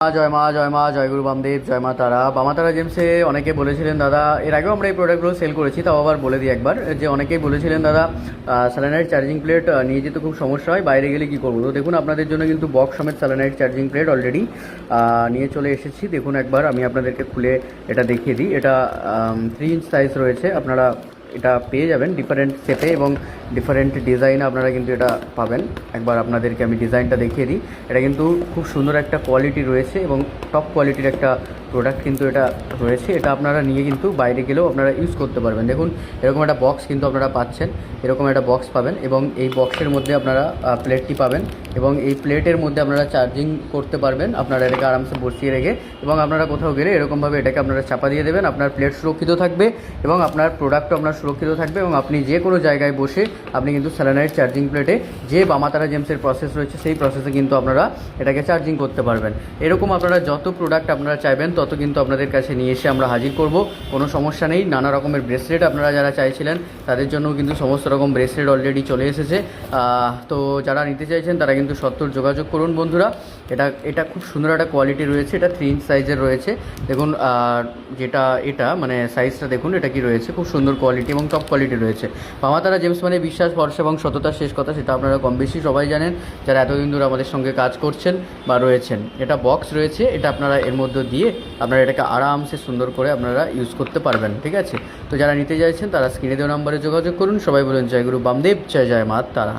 জয় মা জয় মা জয় গুরু বামদেব জয় মা তারা বামা তারা জেমসে অনেকে বলেছিলেন দাদা, এর আগেও আমরা এই প্রোডাক্টগুলো সেল করেছি, তাও আবার বলে দিই একবার যে অনেকেই বলেছিলেন দাদা স্যালানাইট চার্জিং প্লেট নিয়ে যেতে খুব সমস্যা হয়, বাইরে গেলে কী করবো। তো দেখুন আপনাদের জন্য কিন্তু বক্স সমেত স্যালানাইট চার্জিং প্লেট অলরেডি নিয়ে চলে এসেছি। দেখুন একবার আমি আপনাদেরকে খুলে এটা দেখিয়ে দিই। এটা 3 ইঞ্চ সাইজ রয়েছে, আপনারা এটা পেয়ে যাবেন ডিফারেন্ট শেপে এবং ডিফারেন্ট ডিজাইনে আপনারা কিন্তু এটা পাবেন। একবার আপনাদেরকে আমি ডিজাইনটা দেখিয়ে দিই। এটা কিন্তু খুব সুন্দর একটা কোয়ালিটি রয়েছে এবং টপ কোয়ালিটির একটা প্রোডাক্ট কিন্তু এটা রয়েছে। এটা আপনারা নিয়ে কিন্তু বাইরে গেলেও আপনারা ইউজ করতে পারবেন। দেখুন এরকম একটা বক্স কিন্তু আপনারা পাচ্ছেন, এরকম একটা বক্স পাবেন এবং এই বক্সের মধ্যে আপনারা প্লেটটি পাবেন এবং এই প্লেটের মধ্যে আপনারা চার্জিং করতে পারবেন। আপনারা এটাকে আরামসে বসিয়ে রেখে এবং আপনারা কোথাও গেলে এরকমভাবে এটাকে আপনারা চাপা দিয়ে দেবেন, আপনার প্লেট সুরক্ষিত থাকবে এবং আপনার প্রোডাক্টও আপনার সুরক্ষিত থাকবে এবং আপনি যে কোনো জায়গায় বসে আপনি কিন্তু স্যালানাইট চার্জিং প্লেটে যে বামা তারা জেমসের প্রসেস রয়েছে সেই প্রসেসে কিন্তু আপনারা এটাকে চার্জিং করতে পারবেন। এরকম আপনারা যত প্রোডাক্ট আপনারা চাইবেন তত কিন্তু আপনাদের কাছে নিয়ে এসে আমরা হাজির করব, কোনো সমস্যা নেই। নানা রকমের ব্রেসলেট আপনারা যারা চাইছিলেন তাদের জন্য কিন্তু সমস্ত রকম ব্রেসলেট অলরেডি চলে এসেছে। তো যারা নিতে চাইছেন তারা কিন্তু সত্তর যোগাযোগ করুন বন্ধুরা। এটা খুব সুন্দর একটা কোয়ালিটি রয়েছে, এটা 3 ইঞ্চ সাইজের রয়েছে। দেখুন এটা মানে সাইজটা দেখুন, এটা কি রয়েছে, খুব সুন্দর কোয়ালিটি এবং টপ কোয়ালিটি রয়েছে। বামা তারা জেমস মানে বিশ্বাস, ভরসা এবং সততার শেষ কথা, সেটা আপনারা কম বেশি সবাই জানেন যারা এতদিন ধরে আমাদের সঙ্গে কাজ করছেন বা রয়েছেন। এটা বক্স রয়েছে, এটা আপনারা এর মধ্যে দিয়ে আপনারা এটাকে আরামসে সুন্দর করে আপনারা ইউজ করতে পারবেন, ঠিক আছে। তো যারা নিতে চাইছেন তারা স্ক্রিনে দেওয়া নম্বরে যোগাযোগ করুন। সবাই বলুন জয় গুরু বামদেব, জয় জয় মা তারা।